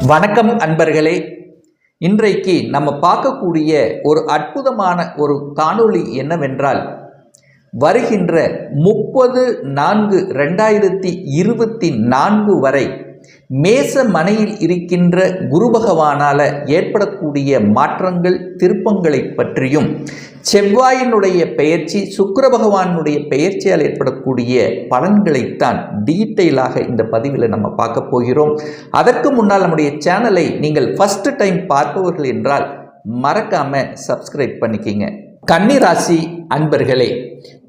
வணக்கம் அன்பர்களே. இன்றைக்கு நம்ம பார்க்கக்கூடிய ஒரு அற்புதமான ஒரு காணொளி என்னவென்றால், வருகின்ற 30/4/2024 வரை மேச மனையில் இருக்கின்ற குரு பகவானால் ஏற்படக்கூடிய மாற்றங்கள் திருப்பங்களை பற்றியும், செவ்வாயினுடைய பெயர்ச்சி சுக்கிர பகவானுடைய பெயர்ச்சியால் ஏற்படக்கூடிய பலன்களைத்தான் டீட்டெயிலாக இந்த பதிவில் நம்ம பார்க்க போகிறோம். அதற்கு முன்னால் நம்முடைய சேனலை நீங்கள் ஃபர்ஸ்ட் டைம் பார்ப்பவர்கள் என்றால் மறக்காம சப்ஸ்கிரைப் பண்ணிக்கிங்க. கன்னிராசி அன்பர்களே,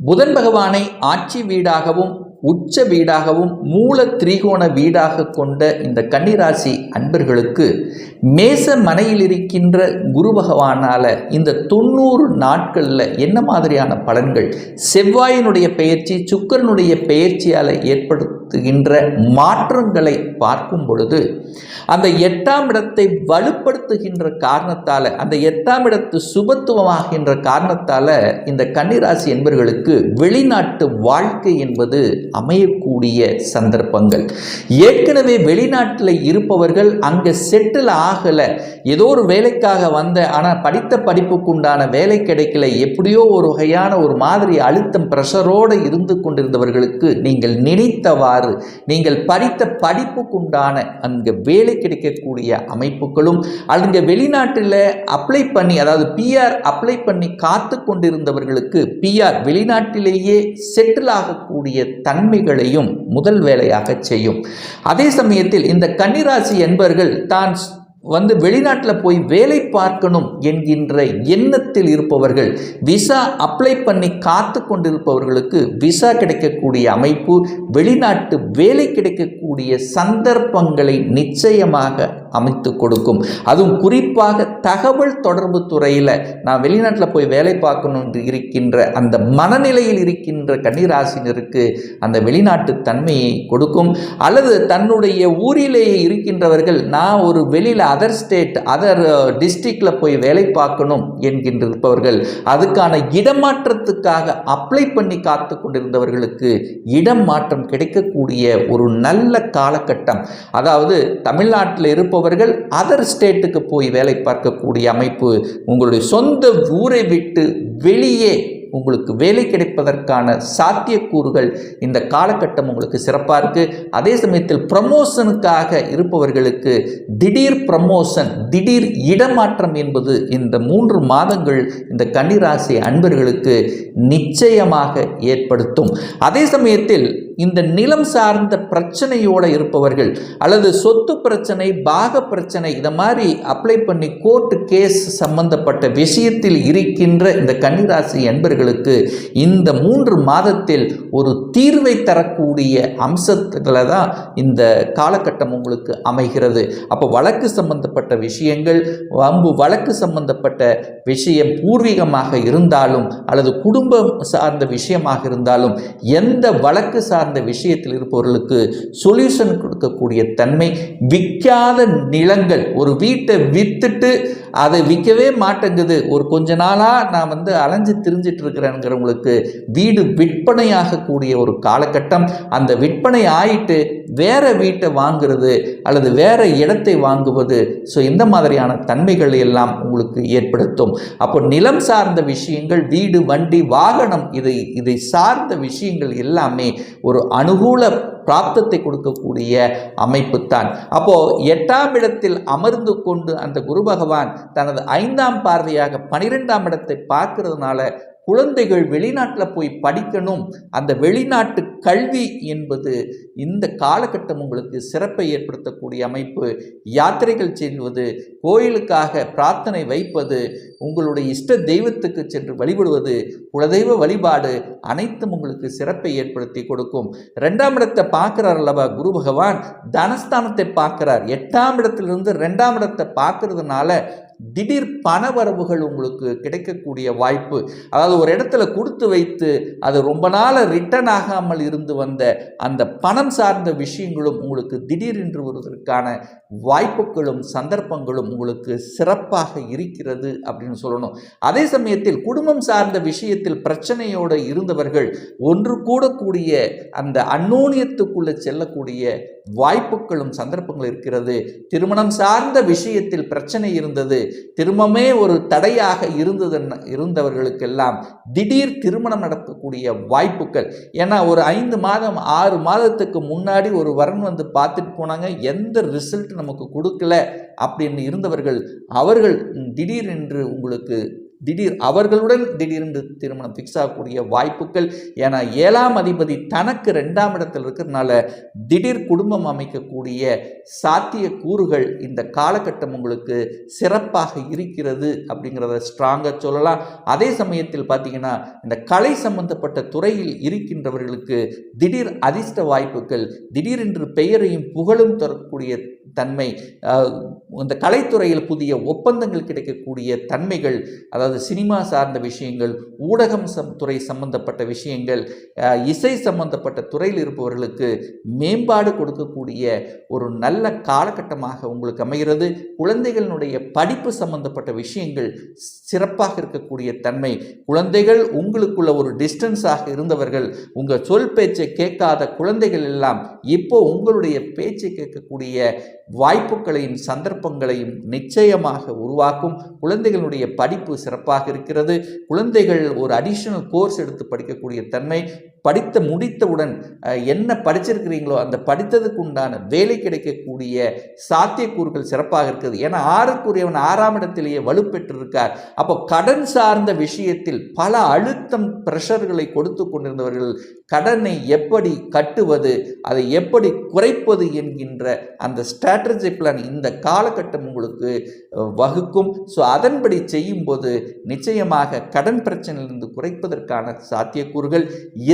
புதன் பகவானை ஆட்சி வீடாகவும் உச்ச வீடாகவும் மூல திரிகோண வீடாக கொண்ட இந்த கன்னிராசி அன்பர்களுக்கு மேச மனையில் இருக்கின்ற குரு பகவானால் இந்த 90 நாட்களில் என்ன மாதிரியான பலன்கள், செவ்வாயினுடைய பெயர்ச்சி சுக்கிரனுடைய பெயர்ச்சியால் ஏற்படுத்துகின்ற மாற்றங்களை பார்க்கும் பொழுது, அந்த 8ஆம் இடத்தை வலுப்படுத்துகின்ற காரணத்தால், அந்த 8ஆம் இடத்து சுபத்துவமாகின்ற காரணத்தால் இந்த கன்னிராசி என்பவர்களுக்கு வெளிநாட்டு வாழ்க்கை என்பது அமையக்கூடிய சந்தர்ப்பங்கள். ஏற்கனவே வெளிநாட்டில் இருப்பவர்கள் அங்கே செட்டில் ஆகலை, ஏதோ ஒரு வேலைக்காக வந்த, ஆனால் படித்த படிப்புக்குண்டான வேலை கிடைக்கல, எப்படியோ ஒரு வகையான ஒரு மாதிரி அழுத்தம் பிரஷரோடு இருந்து கொண்டிருந்தவர்களுக்கு நீங்கள் நினைத்தவாறு நீங்கள் படித்த படிப்புக்குண்டான அங்கே வேலை கிடைக்கக்கூடிய அமைப்புகளும், அங்கே வெளிநாட்டில் அப்ளை பண்ணி, அதாவது பிஆர் அப்ளை பண்ணி காத்து கொண்டிருந்தவர்களுக்கு பிஆர் வெளிநாட்டிலேயே செட்டில் ஆகக்கூடிய தன்மைகளையும் முதல் வேலையாக செய்யும். அதே சமயத்தில் இந்த கன்னிராசி என்பவர்கள் தான் வெளிநாட்டில் போய் வேலை பார்க்கணும் என்கின்ற எண்ணத்தில் இருப்பவர்கள், விசா அப்ளை பண்ணி காத்து கொண்டிருப்பவர்களுக்கு விசா கிடைக்கக்கூடிய அமைப்பு, வெளிநாட்டு வேலை கிடைக்கக்கூடிய சந்தர்ப்பங்களை நிச்சயமாக அமைத்து கொடுக்கும். அதுவும் குறிப்பாக தகவல் தொடர்பு துறையில் நான் வெளிநாட்டில் போய் வேலை பார்க்கணும் என்று இருக்கின்ற அந்த மனநிலையில் இருக்கின்ற கன்னிராசினருக்கு அந்த வெளிநாட்டு தன்மையை கொடுக்கும். அல்லது தன்னுடைய ஊரிலேயே இருக்கின்றவர்கள், நான் ஒரு வெளியில் அதர் ஸ்டேட் அதர் டிஸ்ட்ரிக்டில் போய் வேலை பார்க்கணும் என்கின்றிருப்பவர்கள், அதுக்கான இடமாற்றத்துக்காக அப்ளை பண்ணி காத்து கொண்டிருந்தவர்களுக்கு இடம் மாற்றம் கிடைக்கக்கூடிய ஒரு நல்ல காலகட்டம். அதாவது தமிழ்நாட்டில் இருப்பவர்கள் அதர் ஸ்டேட்டுக்கு போய் வேலை பார்க்கக்கூடிய அமைப்பு, உங்களுடைய சொந்த ஊரை விட்டு வெளியே உங்களுக்கு வேலை கிடைப்பதற்கான சாத்தியக்கூறுகள் இந்த காலகட்டம் உங்களுக்கு சிறப்பாக இருக்குது. அதே சமயத்தில் ப்ரமோஷனுக்காக இருப்பவர்களுக்கு திடீர் ப்ரமோஷன், திடீர் இடமாற்றம் என்பது இந்த 3 மாதங்கள் இந்த கன்னிராசி அன்பர்களுக்கு நிச்சயமாக ஏற்படுத்தும். அதே சமயத்தில் இந்த நிலம் சார்ந்த பிரச்சனையோடு இருப்பவர்கள், அல்லது சொத்து பிரச்சனை, பாக பிரச்சனை, இதை மாதிரி அப்ளை பண்ணி கோர்ட்டு கேஸ் சம்பந்தப்பட்ட விஷயத்தில் இருக்கின்ற இந்த கன்னிராசி என்பர்களுக்கு இந்த 3 மாதத்தில் ஒரு தீர்வை தரக்கூடிய அம்சத்தில் தான் இந்த காலகட்டம் உங்களுக்கு அமைகிறது. அப்போ வழக்கு சம்பந்தப்பட்ட விஷயங்கள், வம்பு வழக்கு சம்பந்தப்பட்ட விஷயம் பூர்வீகமாக இருந்தாலும் அல்லது குடும்பம் சார்ந்த விஷயமாக இருந்தாலும், எந்த வழக்கு சார்ந்த விஷயத்தில் இருப்பவர்களுக்கு சொல்யூஷன் கொடுக்கக்கூடிய தன்மை. விற்காத நிலங்கள், ஒரு வீட்டை வித்துட்டு அதை விற்கவே மாட்டேங்குது, ஒரு கொஞ்ச நாளாக நான் அலைஞ்சு திரிஞ்சிட்டு இருக்கிறேங்கிறவங்களுக்கு வீடு விற்பனையாகக்கூடிய ஒரு காலகட்டம். அந்த விற்பனை ஆயிட்டு வேற வீட்டை வாங்குறது அல்லது வேற இடத்தை வாங்குவது, ஸோ இந்த மாதிரியான தன்மைகள் எல்லாம் உங்களுக்கு ஏற்படுத்தும். அப்போ நிலம் சார்ந்த விஷயங்கள், வீடு, வண்டி, வாகனம், இதை சார்ந்த விஷயங்கள் எல்லாமே ஒரு அனுகூல பிராப்தத்தை கொடுக்கக்கூடிய அமைப்பு தான். அப்போ 8ஆம் இடத்தில் அமர்ந்து கொண்டு அந்த குரு பகவான் தனது 5ஆம் பார்வையாக 12ஆம் இடத்தை பார்க்கிறதுனால குழந்தைகள் வெளிநாட்டில் போய் படிக்கணும், அந்த வெளிநாட்டு கல்வி என்பது இந்த காலகட்டம் உங்களுக்கு சிறப்பை ஏற்படுத்தக்கூடிய அமைப்பு. யாத்திரைகள் செல்வது, கோயிலுக்காக பிரார்த்தனை வைப்பது, உங்களுடைய இஷ்ட தெய்வத்துக்கு சென்று வழிபடுவது, குலதெய்வ வழிபாடு அனைத்தும் உங்களுக்கு சிறப்பை ஏற்படுத்தி கொடுக்கும். 2ஆம் இடத்தை பார்க்கிறார் அல்லவா குரு பகவான், தனஸ்தானத்தை பார்க்கிறார். 8ஆம் இடத்திலிருந்து 2ஆம் இடத்தை பார்க்கறதுனால திடீர் பணவரவுகள் உங்களுக்கு கிடைக்கக்கூடிய வாய்ப்பு. அதாவது ஒரு இடத்துல கொடுத்து வைத்து அது ரொம்ப நாள் ரிட்டர்ன் ஆகாமல் இருந்து வந்த அந்த பணம் சார்ந்த விஷயங்களும் உங்களுக்கு திடீரென்று வருவதற்கான வாய்ப்புகளும் சந்தர்ப்பங்களும் உங்களுக்கு சிறப்பாக இருக்கிறது அப்படின்னு சொல்லணும். அதே சமயத்தில் குடும்பம் சார்ந்த விஷயத்தில் பிரச்சனையோடு இருந்தவர்கள் ஒன்று கூடக்கூடிய அந்த அந்யோன்யத்துக்குள்ள செல்லக்கூடிய வாய்ப்புகளும் சந்தர்ப்பங்கள் இருக்கிறது. திருமணம் சார்ந்த விஷயத்தில் பிரச்சனை இருந்தது, திருமணமே ஒரு தடையாக இருந்தவர்களுக்கெல்லாம் திடீர் திருமணம் நடக்கக்கூடிய வாய்ப்புகள். ஏன்னா ஒரு 5 மாதம் 6 மாதத்துக்கு முன்னாடி ஒரு வரன் வந்து பார்த்துட்டு போனாங்க, எந்த ரிசல்ட் நமக்கு கொடுக்கல அப்படின்னு இருந்தவர்கள் அவர்கள் திடீரென்று உங்களுக்கு அவர்களுடன் திடீரென்று திருமணம் ஃபிக்ஸ் ஆகக்கூடிய வாய்ப்புகள். ஏன்னா 7ஆம் அதிபதி தனக்கு 2ஆம் இடத்தில் இருக்கிறதுனால திடீர் குடும்பம் அமைக்கக்கூடிய சாத்திய கூறுகள் இந்த காலகட்டம் உங்களுக்கு சிறப்பாக இருக்கிறது அப்படிங்கிறத ஸ்ட்ராங்காக சொல்லலாம். அதே சமயத்தில் பார்த்தீங்கன்னா இந்த கலை சம்பந்தப்பட்ட துறையில் இருக்கின்றவர்களுக்கு திடீர் அதிர்ஷ்ட வாய்ப்புகள், திடீரென்று பெயரையும் புகழும் தரக்கூடிய தன்மை, இந்த கலைத்துறையில் புதிய ஒப்பந்தங்கள் கிடைக்கக்கூடிய தன்மைகள், அதாவது சினிமா சார்ந்த விஷயங்கள், ஊடகம் துறை சம்பந்தப்பட்ட விஷயங்கள், இசை சம்பந்தப்பட்ட துறையில் இருப்பவர்களுக்கு மேம்பாடு கொடுக்கக்கூடிய ஒரு நல்ல காலகட்டமாக உங்களுக்கு அமைகிறது. குழந்தைகளுடைய படிப்பு சம்பந்தப்பட்ட விஷயங்கள் சிறப்பாக இருக்கக்கூடிய தன்மை. குழந்தைகள் உங்களுக்குள்ள ஒரு டிஸ்டன்ஸாக இருந்தவர்கள், உங்கள் சொல் பேச்சை கேட்காத குழந்தைகள் எல்லாம் இப்போ உங்களுடைய பேச்சை கேட்கக்கூடிய வாய்ப்புகளையும் சந்தர்ப்பங்களையும் நிச்சயமாக உருவாக்கும். குழந்தைகளுடைய படிப்பு சிறப்பாக இருக்கிறது. குழந்தைகள் ஒரு அடிஷனல் கோர்ஸ் எடுத்து படிக்கக்கூடிய தன்மை, படித்து முடித்தவுடன் என்ன படிச்சிருக்கிறீங்களோ அந்த படித்ததுக்கு உண்டான வேலை கிடைக்கக்கூடிய சாத்தியக்கூறுகள் சிறப்பாக இருக்குது. ஏன்னா 6க்குரியவன் 6ஆம் இடத்திலேயே வலுப்பெற்றிருக்கார். அப்போ கடன் சார்ந்த விஷயத்தில் பல அழுத்தம் பிரஷர்களை கொடுத்து கொண்டிருந்தவர்கள் கடனை எப்படி கட்டுவது, அதை எப்படி குறைப்பது என்கின்ற அந்த ஸ்ட்ராட்டஜி பிளான் இந்த காலகட்டம் உங்களுக்கு வகுக்கும். ஸோ அதன்படி செய்யும்போது நிச்சயமாக கடன் பிரச்சனையிலிருந்து குறைப்பதற்கான சாத்தியக்கூறுகள்.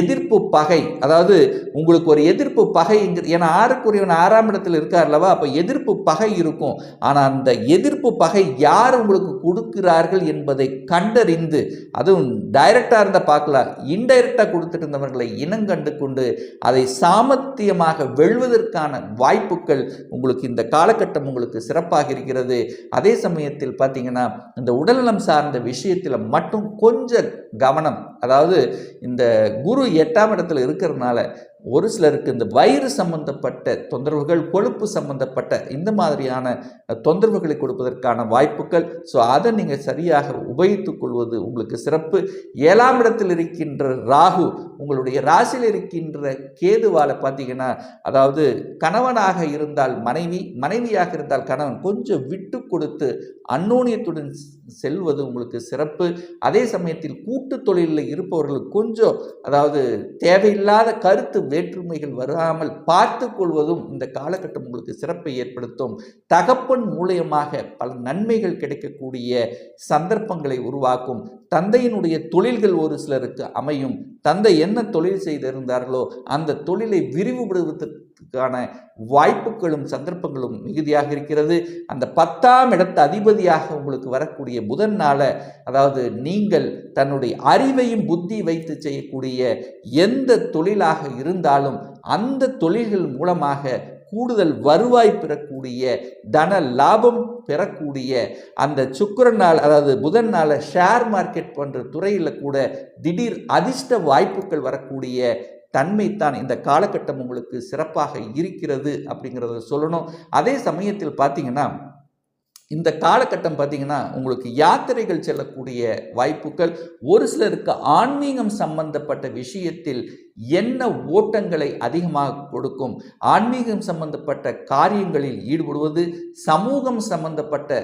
எதிர்ப்பு பகை, அதாவது உங்களுக்கு ஒரு எதிர்ப்பு பகை, ஏன்னா 6க்குரியவன் 6ஆம் இடத்தில் இருக்கார் அல்லவா, அப்போ எதிர்ப்பு பகை இருக்கும். ஆனால் அந்த எதிர்ப்பு பகை யார் உங்களுக்கு கொடுக்கிறார்கள் என்பதை கண்டறிந்து, அதுவும் டைரக்டாக இருந்தால் பார்க்கலாம், இன்டைரக்டாக கொடுத்துட்டு இருந்தவர்களை இனங்கண்டு கொண்டு அதை சாமர்த்தியமாக வெல்வதற்கான வாய்ப்புகள் உங்களுக்கு இந்த காலகட்டம் உங்களுக்கு சிறப்பாக இருக்கிறது. அதே சமயத்தில் பார்த்தீங்கன்னா இந்த உடல்நலம் சார்ந்த விஷயத்தில் மட்டும் கொஞ்சம் கவனம். அதாவது இந்த குரு 8ஆம் இடத்துல இருக்கிறதுனால ஒரு சிலருக்கு இந்த வயிறு சம்பந்தப்பட்ட தொந்தரவுகள், கொழுப்பு சம்பந்தப்பட்ட இந்த மாதிரியான தொந்தரவுகளை கொடுப்பதற்கான வாய்ப்புகள். ஸோ அதை நீங்கள் சரியாக உபயோகித்துக் கொள்வது உங்களுக்கு சிறப்பு. 7ஆம் இடத்தில் இருக்கின்ற ராகு உங்களுடைய ராசியில் இருக்கின்ற கேதுவால் பார்த்தீங்கன்னா, அதாவது கணவனாக இருந்தால் மனைவி, மனைவியாக இருந்தால் கணவன் கொஞ்சம் விட்டு கொடுத்து அந்யோன்யத்துடன் செல்வது உங்களுக்கு சிறப்பு. அதே சமயத்தில் கூட்டு தொழிலில் இருப்பவர்களுக்கு கொஞ்சம், அதாவது தேவையில்லாத கருத்து வேற்றுமைகள் வராமல் பார்த்து கொள்வதும் இந்த காலகட்டம் உங்களுக்கு சிறப்பை ஏற்படுத்தும். தகப்பன் மூலியமாக பல நன்மைகள் கிடைக்கக்கூடிய சந்தர்ப்பங்களை உருவாக்கும். தந்தையினுடைய தொழில்கள் ஒரு சிலருக்கு அமையும். தந்தை என்ன தொழில் செய்திருந்தார்களோ அந்த தொழிலை விரிவுபடுத்துவதற்கான வாய்ப்புகளும் சந்தர்ப்பங்களும் மிகுதியாக இருக்கிறது. அந்த 10ஆம் இடத்து அதிபதியாக உங்களுக்கு வரக்கூடிய புதனால, அதாவது நீங்கள் தன்னுடைய அறிவையும் புத்தி வைத்து செய்யக்கூடிய எந்த தொழிலாக இருந்தாலும் அந்த தொழில்கள் மூலமாக கூடுதல் வருவாய் பெறக்கூடிய, தன லாபம் பெறக்கூடிய, அந்த சுக்கிரனால் அதாவது புதனால் ஷேர் மார்க்கெட் போன்ற துறையில் கூட திடீர் அதிர்ஷ்ட வாய்ப்புகள் வரக்கூடிய தன்மைத்தான் இந்த காலகட்டம் உங்களுக்கு சிறப்பாக இருக்கிறது அப்படிங்கிறத சொல்லணும். அதே சமயத்தில் பார்த்தீங்கன்னா இந்த காலகட்டம் பார்த்தீங்கன்னா உங்களுக்கு யாத்திரைகள் செல்லக்கூடிய வாய்ப்புகள். ஒரு சிலருக்கு ஆன்மீகம் சம்பந்தப்பட்ட விஷயத்தில் என்ன ஓட்டங்களை அதிகமாக கொடுக்கும். ஆன்மீகம் சம்பந்தப்பட்ட காரியங்களில் ஈடுபடுவது, சமூகம் சம்பந்தப்பட்ட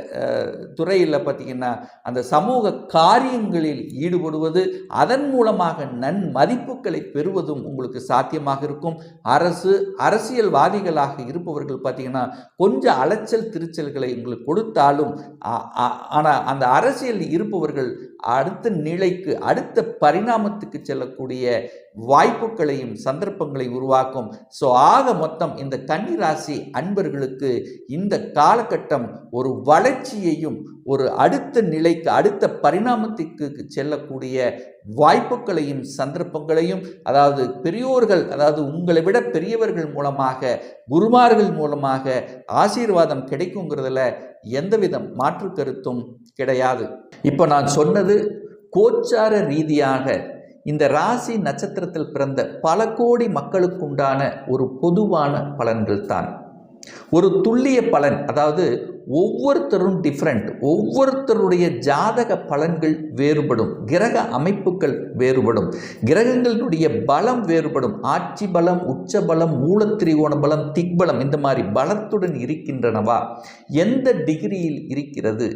துறையில் பார்த்தீங்கன்னா அந்த சமூக காரியங்களில் ஈடுபடுவது, அதன் மூலமாக நன்மதிப்புகளை பெறுவதும் உங்களுக்கு சாத்தியமாக இருக்கும். அரசியல்வாதிகளாக இருப்பவர்கள் பார்த்தீங்கன்னா கொஞ்சம் அலைச்சல் திருச்சல்களை உங்களுக்கு கொடுத்தாலும், ஆனால் அந்த அரசியலில் இருப்பவர்கள் அடுத்த நிலைக்கு, அடுத்த பரிணாமத்துக்கு செல்லக்கூடிய வாய்ப்புகளையும் சந்தர்ப்பங்களை உருவாக்கும். ஸோ ஆக மொத்தம் இந்த கன்னிராசி அன்பர்களுக்கு இந்த காலகட்டம் ஒரு வளர்ச்சியையும் ஒரு அடுத்த நிலைக்கு, அடுத்த பரிணாமத்துக்கு செல்லக்கூடிய வாய்ப்புகளையும் சந்தர்ப்பங்களையும், அதாவது பெரியோர்கள், அதாவது உங்களை விட பெரியவர்கள் மூலமாக, குருமார்கள் மூலமாக ஆசீர்வாதம் கிடைக்குங்கிறதுல எந்தவித மாற்று கருத்தும் கிடையாது. இப்போ நான் சொன்னது கோச்சார ரீதியாக இந்த ராசி நட்சத்திரத்தில் பிறந்த பல கோடி மக்களுக்குண்டான ஒரு பொதுவான பலன்கள் தான். ஒரு துல்லிய பலன், அதாவது ஒவ்வொருத்தரும் டிஃப்ரெண்ட், ஒவ்வொருத்தருடைய ஜாதக பலன்கள் வேறுபடும், கிரக அமைப்புகள் வேறுபடும், கிரகங்களுடைய பலம் வேறுபடும். ஆட்சி பலம், உச்ச பலம், மூலத்திரிகோண பலம், திக்பலம், இந்த மாதிரி பலத்துடன் இருக்கின்றனவா, எந்த டிகிரியில் இருக்கிறது,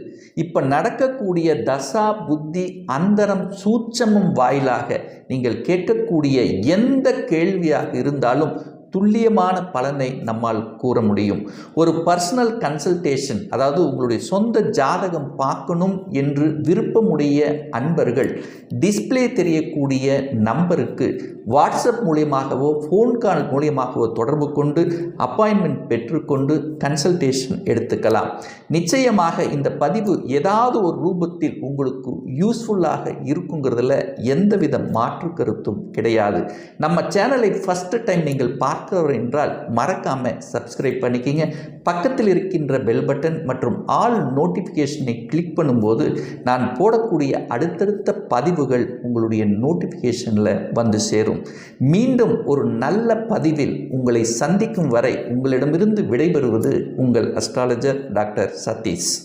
இப்போ நடக்கக்கூடிய தசா புத்தி அந்தரம் சூட்சமம் வாயிலாக நீங்கள் கேட்கக்கூடிய எந்த கேள்வியாக இருந்தாலும் துல்லியமான பலனை நம்மால் கூற முடியும். ஒரு பர்சனல் கன்சல்டேஷன், அதாவது உங்களுடைய சொந்த ஜாதகம் பார்க்கணும் என்று விருப்பமுடைய அன்பர்கள் டிஸ்பிளே தெரியக்கூடிய நம்பருக்கு வாட்ஸ்அப் மூலியமாகவோ ஃபோன் கால் மூலியமாகவோ தொடர்பு கொண்டு அப்பாயின்மெண்ட் பெற்றுக்கொண்டு கன்சல்டேஷன் எடுத்துக்கலாம். நிச்சயமாக இந்த பதிவு ஏதாவது ஒரு ரூபத்தில் உங்களுக்கு யூஸ்ஃபுல்லாக இருக்குங்கிறதுல எந்தவித மாற்று கருத்தும் கிடையாது. நம்ம சேனலை ஃபஸ்ட்டு டைம் நீங்கள் பார்க்கிறவர் என்றால் மறக்காமல் சப்ஸ்கிரைப் பண்ணிக்கிங்க. பக்கத்தில் இருக்கின்ற பெல் பட்டன் மற்றும் ஆல் நோட்டிஃபிகேஷனை கிளிக் பண்ணும்போது நான் போடக்கூடிய அடுத்தடுத்த பதிவுகள் உங்களுடைய நோட்டிஃபிகேஷனில் வந்து சேரும். மீண்டும் ஒரு நல்ல பதிவில் உங்களை சந்திக்கும் வரை உங்களிடமிருந்து விடைபெறுவது உங்கள் அஸ்ட்ராலஜர் டாக்டர் சதீஷ்.